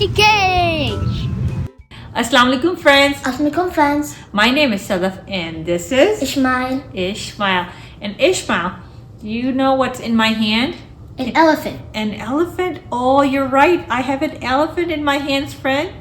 Engage! Assalamu alaikum friends. Assalamualaikum friends. My name is Sadaf and this is Ishmael. Ishmael. And Ishmael, do you know what's in my hand? An elephant. An elephant? Oh, you're right. I have an elephant in my hands, friend.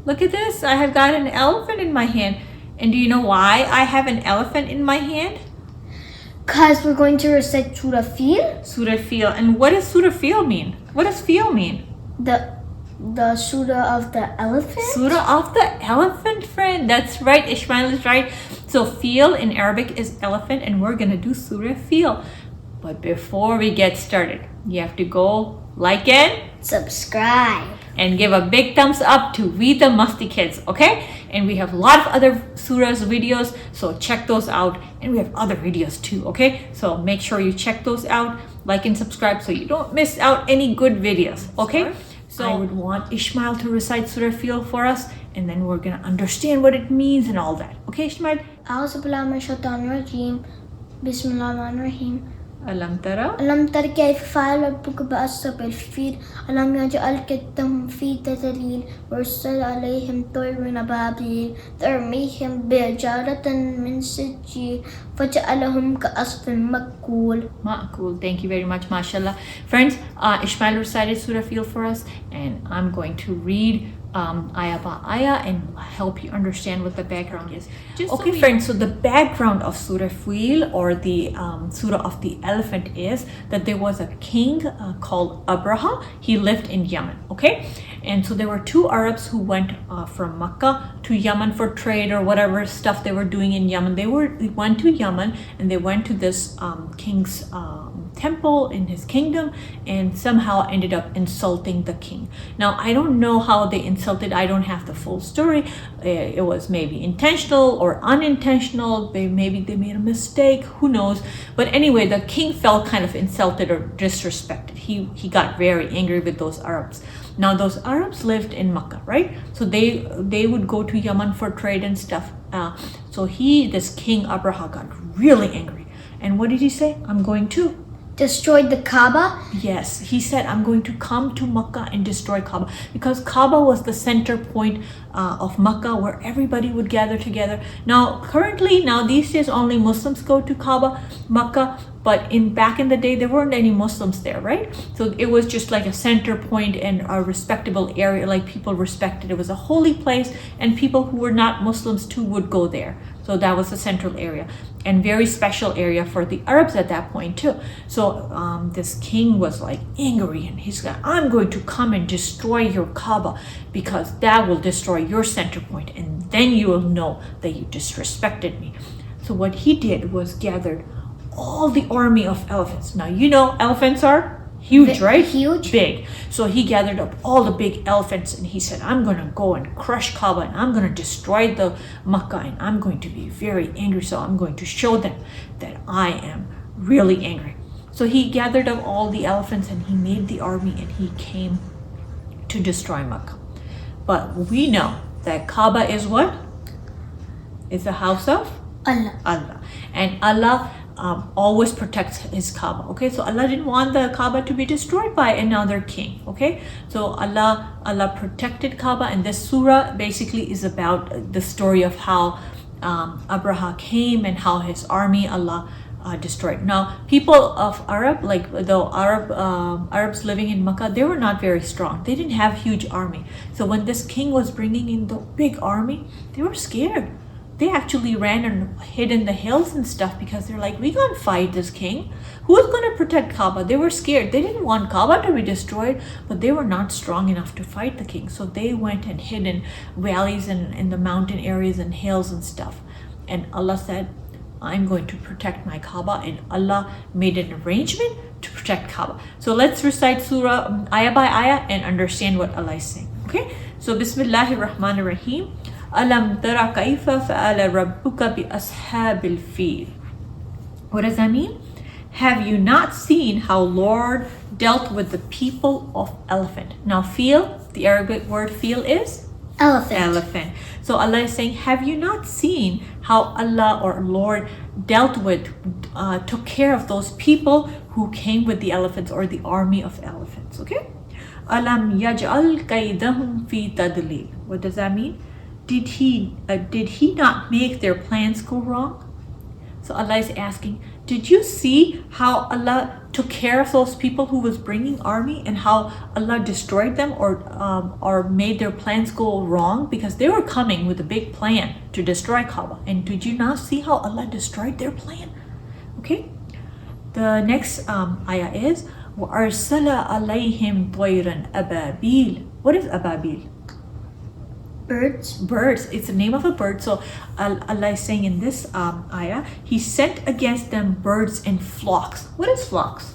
Look at this. I have got an elephant in my hand. And do you know why I have an elephant in my hand? Because we're going to recite Surah Al Fil. Surah Al Fil. And what does Surah Al Fil mean? What does Fil mean? The Surah of the elephant? Surah of the elephant, friend. That's right. Ishmael is right. So Fil in Arabic is elephant, and we're going to do Surah Al Fil. But before we get started, you have to go like and Subscribe. and give a big thumbs up to We the Masti Kids, okay? And we have a lot of other surahs videos, so check those out. And we have other videos too, okay? So make sure you check those out, like and subscribe so you don't miss out any good videos, okay? So I would want Ishmael to recite Surah Al Fil for us, and then we're gonna understand what it means and all that. Okay, Ishmael? أعوذ بالله من الشيطان الرجيم. بسم الله الرحمن الرحيم. Alam tara? ألم تر كيف فعل ربك بأصحاب الفيل ألم يجعل كيدهم في تضليل وأرسل عليهم طيرا أبابيل ترميهم بحجارة من سجيل فجعلهم كعصف مأكول. Ma'kul. Thank you very much, mashallah. Friends, Ishmael recited Surah Al Fil for us, and I'm going to read ayah by ayah and help you understand what the background is. Okay, friends, so the background of Surah Al Fil, or the Surah of the elephant, is that there was a king called Abraha. He lived in Yemen, okay? And so there were two Arabs who went from Mecca to Yemen for trade or whatever stuff they were doing in Yemen. They went to Yemen, and they went to this king's temple in his kingdom, and somehow ended up insulting the king. Now, I don't know how they insulted. I don't have the full story. It was maybe intentional or unintentional. Maybe they made a mistake. Who knows? But anyway, the king felt kind of insulted or disrespected. He got very angry with those Arabs. Now, those Arabs lived in Mecca, right? So they would go to Yemen for trade and stuff. So this king Abraha got really angry. And what did he say? I'm going to Destroyed the Kaaba. Yes, he said, I'm going to come to Makkah and destroy Kaaba, because Kaaba was the center point of Makkah where everybody would gather together. Now, these days, only Muslims go to Kaaba, Makkah, but back in the day, there weren't any Muslims there, right? So it was just like a center point and a respectable area, like people respected. It was a holy place, and people who were not Muslims too would go there. So that was the central area, and very special area for the Arabs at that point too. So this king was like angry, and he's like, I'm going to come and destroy your Kaaba, because that will destroy your center point, and then you will know that you disrespected me. So what he did was gathered all the army of elephants. Now, you know, elephants are huge, right? Huge. Big. So he gathered up all the big elephants, and he said, I'm going to go and crush Kaaba, and I'm going to destroy the Makkah, and I'm going to be very angry. So I'm going to show them that I am really angry. So he gathered up all the elephants, and he made the army, and he came to destroy Makkah. But we know that Kaaba is what? It's the house of Allah. And Allah always protects his Kaaba. Okay, so Allah didn't want the Kaaba to be destroyed by another king. Okay, so Allah protected Kaaba, and this surah basically is about the story of how Abraha came and how his army Allah destroyed. Now, people of Arab, like the Arabs living in Makkah, they were not very strong. They didn't have huge army. So when this king was bringing in the big army, they were scared. They actually ran and hid in the hills and stuff, because they're like, we can't fight this king. Who's going to protect Kaaba? They were scared. They didn't want Kaaba to be destroyed, but they were not strong enough to fight the king. So they went and hid in valleys and in the mountain areas and hills and stuff. And Allah said, I'm going to protect my Kaaba, and Allah made an arrangement to protect Kaaba. So let's recite surah ayah by ayah and understand what Allah is saying. Okay? So Bismillahir Rahmanir Rahim. Alam tara kaifa fa'ala rabbuka bi ashabil fil. What does that mean? Have you not seen how Lord dealt with the people of elephant? Now, fil, the Arabic word fil is elephant. So Allah is saying, have you not seen how Allah or Lord took care of those people who came with the elephants or the army of elephants. Okay? Alam yaj'al kaydahum fi tadlil. What does that mean? Did he not make their plans go wrong? So Allah is asking, did you see how Allah took care of those people who was bringing army and how Allah destroyed them or made their plans go wrong? Because they were coming with a big plan to destroy Kaaba. And did you not see how Allah destroyed their plan? Okay. The next ayah is وَأَرْسَلَ عَلَيْهِمْ طَيْرًا أَبَابِيلَ. What is ababil? Birds. It's the name of a bird. So Allah is saying in this ayah, He sent against them birds in flocks. What is flocks?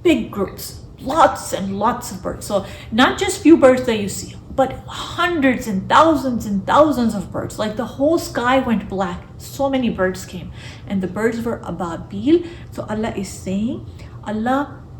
Big groups. Lots and lots of birds. So not just few birds that you see, but hundreds and thousands of birds. Like the whole sky went black. So many birds came. And the birds were ababil. So Allah is saying,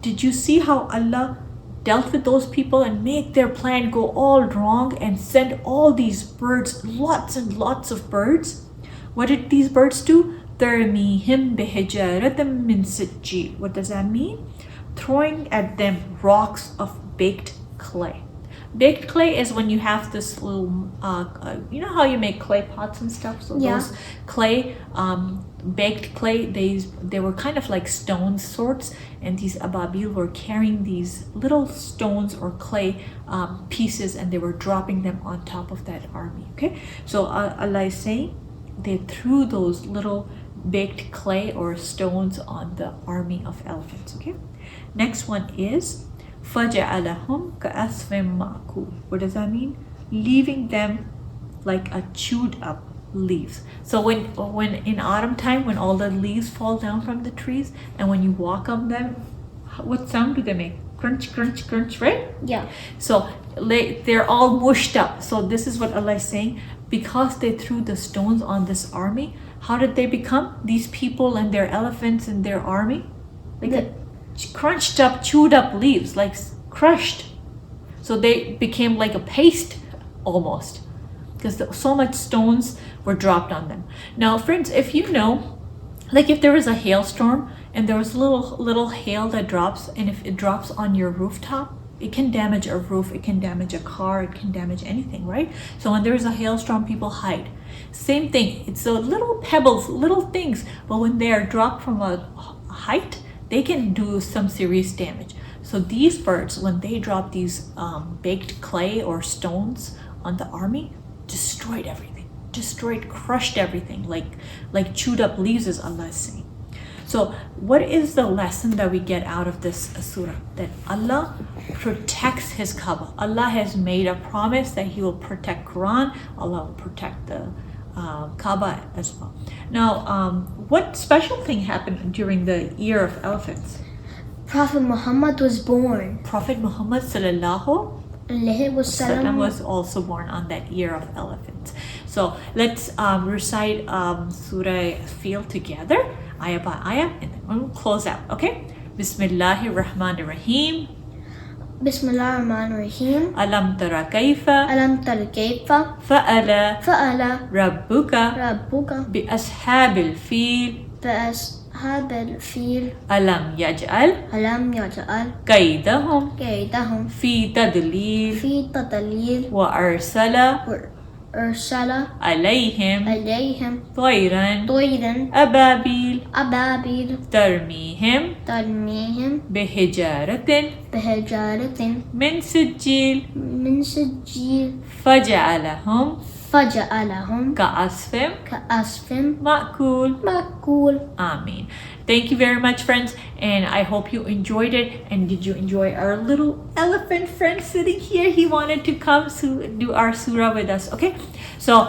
did you see how Allah dealt with those people and make their plan go all wrong and send all these birds, lots and lots of birds? What did these birds do? تَرْمِيهِمْ بِحِجَارَةٍ مِّن سِجِّيلٍ. What does that mean? Throwing at them rocks of baked clay. Baked clay is when you have this little, you know how you make clay pots and stuff? So those clay, baked clay, they were kind of like stone sorts, and these ababil were carrying these little stones or clay pieces, and they were dropping them on top of that army. Okay, so Allah is saying they threw those little baked clay or stones on the army of elephants. Okay, next one is فَجَعَلَهُمْ كَأَسْفٍ مَأْكُولٍ. What does that mean? Leaving them like a chewed up leaves. So when in autumn time, when all the leaves fall down from the trees, and when you walk on them, what sound do they make? Crunch, crunch, crunch, right? Yeah. So they're all mushed up. So this is what Allah is saying. Because they threw the stones on this army, how did they become? These people and their elephants and their army? Like crunched up, chewed up leaves, like crushed. So they became like a paste almost, because so much stones were dropped on them. Now, friends, if you know, like if there was a hailstorm and there was little hail that drops, and if it drops on your rooftop, it can damage a roof, it can damage a car, it can damage anything, right? So when there's a hailstorm, people hide. Same thing, it's the little pebbles, little things, but when they are dropped from a height, they can do some serious damage. So these birds, when they drop these baked clay or stones on the army, destroyed everything, crushed everything, like chewed up leaves, as Allah is saying. So what is the lesson that we get out of this surah? That Allah protects His Kaaba. Allah has made a promise that He will protect Quran, Allah will protect the Kaaba as well. Now, what special thing happened during the year of elephants? Prophet Muhammad was born. Prophet Muhammad sallallahu alaihi wasallam was also born on that year of elephants. So let's recite Surah Al Fil together, ayah by ayah, and then we'll close out. Okay? Bismillahir Rahmanir Rahim. Bismillah ar-Rahman ar-Rahim. Alam tara kayfa fa'ala rabbuka bi ashabil fil alam yaj'al kaydahum fi tadlil wa arsala alayhim طيرا أبابيل ترميهم بحجارة من سجيل فجعلهم كعصف مأكول. Ameen. Thank you very much, friends, and I hope you enjoyed it. And did you enjoy our little elephant friend sitting here? He wanted to come to do our surah with us. Okay, so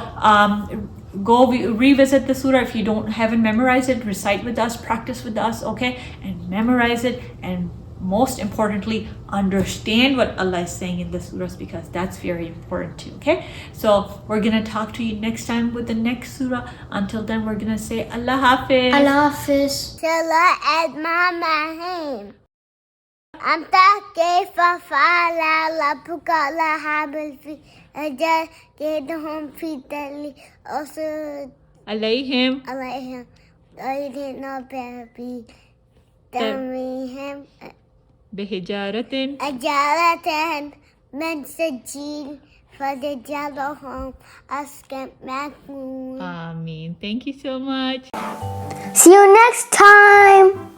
go revisit the surah. If you haven't memorized it, recite with us, practice with us, okay, and memorize it, and most importantly, understand what Allah is saying in the surahs, because that's very important too. Okay, so we're gonna talk to you next time with the next surah. Until then, we're gonna say Allah Hafiz. Allah Hafiz. Salat and Mama. أنت كيف فعل ربك أصحاب الفيل أجعل كيدهم في تدليل عليهم طيرنا بأبي ترميهم بحجارة أجارة من سجيل فجعلهم أسكن مأكول. Ameen. Thank you so much. See you next time.